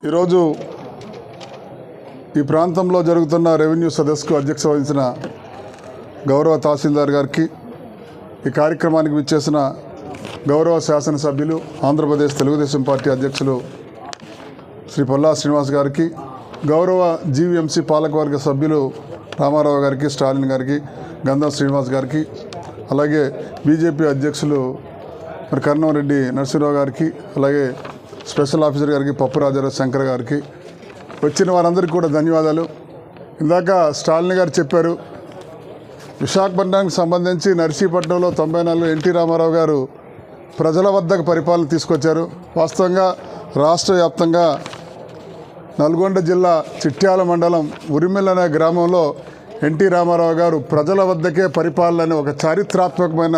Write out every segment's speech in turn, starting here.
ఈరోజు ఈ ప్రాంతంలో జరుగుతున్న రెవెన్యూ సదస్సుకు అధ్యక్షత వహించిన గౌరవ తహసీల్దార్ గారికి, ఈ కార్యక్రమానికి విచ్చేసిన గౌరవ శాసనసభ్యులు ఆంధ్రప్రదేశ్ తెలుగుదేశం పార్టీ అధ్యక్షులు శ్రీ పొల్లా శ్రీనివాస్ గారికి, గౌరవ జీవీఎంసీ పాలకవర్గ సభ్యులు రామారావు గారికి, స్టాలిన్ గారికి, గంధం శ్రీనివాస్ గారికి, అలాగే బీజేపీ అధ్యక్షులు కర్ణంరెడ్డి నరసింహరావు గారికి, అలాగే స్పెషల్ ఆఫీసర్ గారికి, పప్పు రాజారావు శంకర్ గారికి, వచ్చిన వారందరికీ కూడా ధన్యవాదాలు. ఇందాక స్టాలిన్ గారు చెప్పారు, విశాఖపట్నానికి సంబంధించి నర్సీపట్నంలో 94 ఎన్టీ రామారావు గారు ప్రజల వద్దకు పరిపాలన తీసుకొచ్చారు. వాస్తవంగా రాష్ట్ర వ్యాప్తంగా నల్గొండ జిల్లా చిట్యాల మండలం ఉరిమిల్ అనే గ్రామంలో ఎన్టీ రామారావు గారు ప్రజల వద్దకే పరిపాలన అనే ఒక చారిత్రాత్మకమైన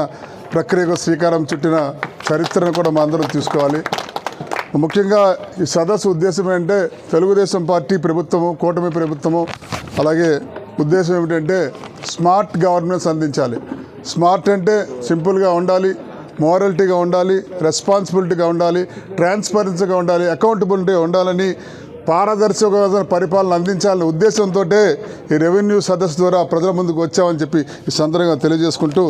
ప్రక్రియకు శ్రీకారం చుట్టిన చరిత్రను కూడా మా అందరం తీసుకోవాలి. ముఖ్యంగా ఈ సదస్సు ఉద్దేశం ఏంటంటే, తెలుగుదేశం పార్టీ ప్రభుత్వము, కూటమి ప్రభుత్వము, అలాగే ఉద్దేశం ఏమిటంటే స్మార్ట్ గవర్నెన్స్ అందించాలి. స్మార్ట్ అంటే సింపుల్గా ఉండాలి, మోరాలిటీగా ఉండాలి, రెస్పాన్సిబిలిటీగా ఉండాలి, ట్రాన్స్పరెన్సీగా ఉండాలి, అకౌంటబిలిటీ ఉండాలని, పారదర్శకమైన పరిపాలన అందించాలనే ఉద్దేశంతో ఈ రెవెన్యూ సదస్సు ద్వారా ప్రజల ముందుకు వచ్చామని చెప్పి ఈ సందర్భంగా తెలియజేసుకుంటూ,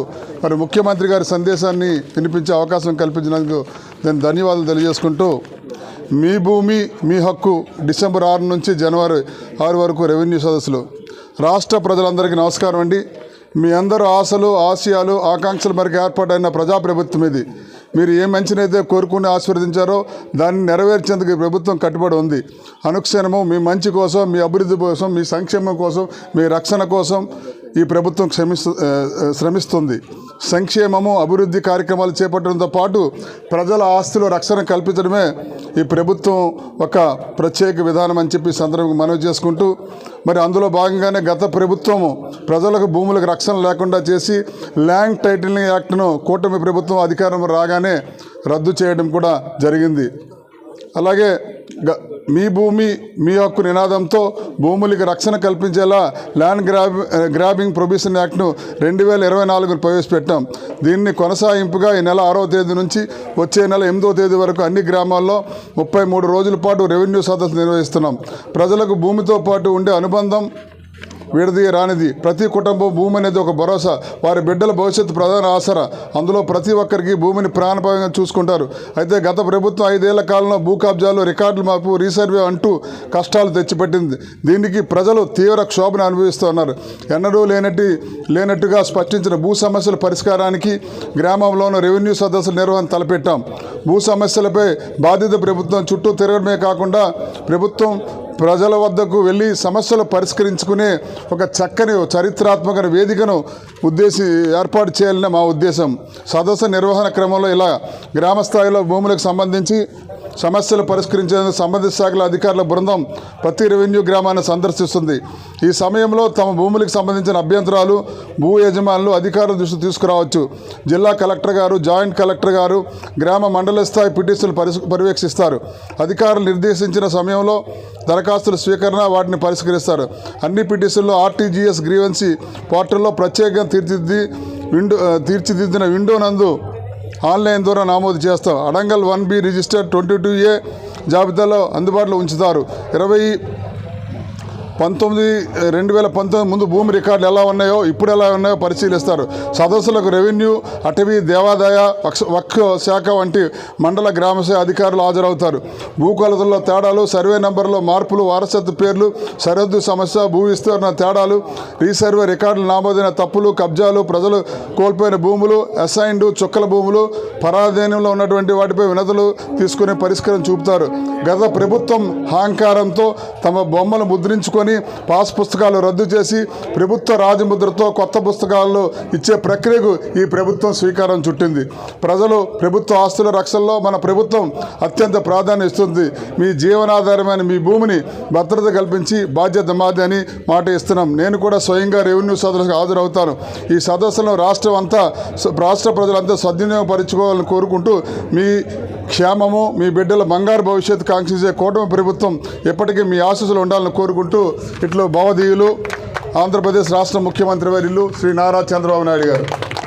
మరి ముఖ్యమంత్రి గారి సందేశాన్ని వినిపించే అవకాశం కల్పించినందుకు నేను ధన్యవాదాలు తెలియజేసుకుంటూ, మీ భూమి మీ హక్కు డిసెంబర్ 6 నుంచి జనవరి 6 వరకు రెవెన్యూ సదస్సులు. రాష్ట్ర ప్రజలందరికీ నమస్కారం అండి. మీ అందరూ ఆశలు, ఆశయాలు, ఆకాంక్షల మేరకు ఏర్పాటైన ప్రజాప్రభుత్వం ఇది. మీరు ఏ మంచినైతే కోరుకుని ఆశీర్వదించారో దాన్ని నెరవేర్చేందుకు ఈ ప్రభుత్వం కట్టుబడి ఉంది. అనుక్షణము మీ మంచి కోసం, మీ అభివృద్ధి కోసం, మీ సంక్షేమం కోసం, మీ రక్షణ కోసం ఈ ప్రభుత్వం శ్రమిస్తుంది. సంక్షేమము, అభివృద్ధి కార్యక్రమాలు చేపట్టడంతో పాటు ప్రజల ఆస్తుల రక్షణ కల్పించడమే ఈ ప్రభుత్వం ఒక ప్రత్యేక విధానం అని చెప్పి సందర్భంగా మనవి చేసుకుంటూ, మరి అందులో భాగంగానే గత ప్రభుత్వము ప్రజలకు భూములకు రక్షణ లేకుండా చేసి ల్యాండ్ టైటిలింగ్ యాక్ట్ను కూటమి ప్రభుత్వం అధికారం రాగానే రద్దు చేయడం కూడా జరిగింది. అలాగే మీ భూమి మీ హక్కు నినాదంతో భూములకి రక్షణ కల్పించేలా ల్యాండ్ గ్రాబింగ్ ప్రొహిబిషన్ యాక్ట్ను 2024 ప్రవేశపెట్టాం. దీన్ని కొనసాగింపుగా ఈ నెల 6వ తేదీ నుంచి వచ్చే నెల 8వ తేదీ వరకు అన్ని గ్రామాల్లో 33 రోజుల పాటు రెవెన్యూ సదస్సు నిర్వహిస్తున్నాం. ప్రజలకు భూమితో పాటు ఉండే అనుబంధం విడదీయ రానిది. ప్రతి కుటుంబం భూమి అనేది ఒక భరోసా, వారి బిడ్డల భవిష్యత్తు ప్రధాన ఆసరా. అందులో ప్రతి ఒక్కరికి భూమిని ప్రాణపాయంగా చూసుకుంటారు. అయితే గత ప్రభుత్వం 5 ఏళ్ల కాలంలో భూ కబ్జాలు, రికార్డుల మార్పు, రీసర్వే అంటూ కష్టాలు తెచ్చిపెట్టింది. దీనికి ప్రజలు తీవ్ర క్షోభను అనుభవిస్తున్నారు. ఎన్నడూ లేనట్టుగా స్పష్టించిన భూ సమస్యల పరిష్కారానికి గ్రామంలోనూ రెవెన్యూ సదస్సుల నిర్వహణ తలపెట్టాం. భూ సమస్యలపై బాధిత ప్రభుత్వం చుట్టూ తిరగడమే కాకుండా ప్రభుత్వం ప్రజల వద్దకు వెళ్ళి సమస్యలు పరిష్కరించుకునే ఒక చక్కని చరిత్రాత్మక వేదికను ఏర్పాటు చేయాలని మా ఉద్దేశం. సదస్సు నిర్వహణ క్రమంలో ఇలా గ్రామ స్థాయిలో భూములకు సంబంధించి సమస్యలు పరిష్కరించేందుకు సంబంధిత శాఖల అధికారుల బృందం ప్రతి రెవెన్యూ గ్రామాన్ని సందర్శిస్తుంది. ఈ సమయంలో తమ భూములకు సంబంధించిన అభ్యంతరాలు భూ యజమానులు అధికారుల దృష్టి తీసుకురావచ్చు. జిల్లా కలెక్టర్ గారు, జాయింట్ కలెక్టర్ గారు గ్రామ మండల స్థాయి పిటిషన్లు పర్యవేక్షిస్తారు. అధికారులు నిర్దేశించిన సమయంలో దరఖాస్తుల స్వీకరణ, వాటిని పరిష్కరిస్తారు. అన్ని పిటిషన్లు ఆర్టీజీఎస్ గ్రీవెన్సీ పోర్టల్లో ప్రత్యేకంగా తీర్చిదిద్దిన విండో నందు ఆన్లైన్ ద్వారా నమోదు చేస్తాం. అడంగల్ 1B రిజిస్టర్ 22A జాబితాలో అందుబాటులో ఉంచుతారు. 2019 ముందు భూమి రికార్డులు ఎలా ఉన్నాయో ఇప్పుడు ఎలా ఉన్నాయో పరిశీలిస్తారు. సదస్సులకు రెవెన్యూ, అటవీ, దేవాదాయ, వక్ఫ్ శాఖ వంటి మండల గ్రామస్థాయి అధికారులు హాజరవుతారు. భూ కొలతల్లో తేడాలు, సర్వే నెంబర్లో మార్పులు, వారసత్వ పేర్లు, సరిహద్దు సమస్య, భూ విస్తరణ తేడాలు, రీసర్వే రికార్డులు నమోదైన తప్పులు, కబ్జాలు, ప్రజలు కోల్పోయిన భూములు, అసైన్డ్ చుక్కల భూములు, పరాధీనంలో ఉన్నటువంటి వాటిపై వినతులు తీసుకుని పరిష్కారం చూపుతారు. గత ప్రభుత్వం అహంకారంతో తమ బొమ్మలు ముద్రించుకొని పాస్ పుస్తకాలు రద్దు చేసి ప్రభుత్వ రాజముద్రతో కొత్త పుస్తకాలు ఇచ్చే ప్రక్రియకు ఈ ప్రభుత్వం శ్రీకారం చుట్టింది. ప్రజలు ప్రభుత్వ ఆస్తుల రక్షణలో మన ప్రభుత్వం అత్యంత ప్రాధాన్యత ఇస్తుంది. మీ జీవనాధారమైన మీ భూమిని భద్రత కల్పించి బాధ్యత మాది అని మాట ఇస్తున్నాం. నేను కూడా స్వయంగా రెవెన్యూ సదస్సుకు హాజరవుతాను. ఈ సదస్సులను రాష్ట్ర ప్రజలంతా సద్వినియోగపరచుకోవాలని కోరుకుంటూ, మీ క్షేమము, మీ బిడ్డల బంగారు భవిష్యత్తు కాంక్షించే కూటమి ప్రభుత్వం ఎప్పటికీ మీ ఆశీస్సులు ఉండాలని కోరుకుంటూ, ఇట్లు భవదీయులు ఆంధ్రప్రదేశ్ రాష్ట్ర ముఖ్యమంత్రి వర్యులు శ్రీ నారా చంద్రబాబు నాయుడు గారు.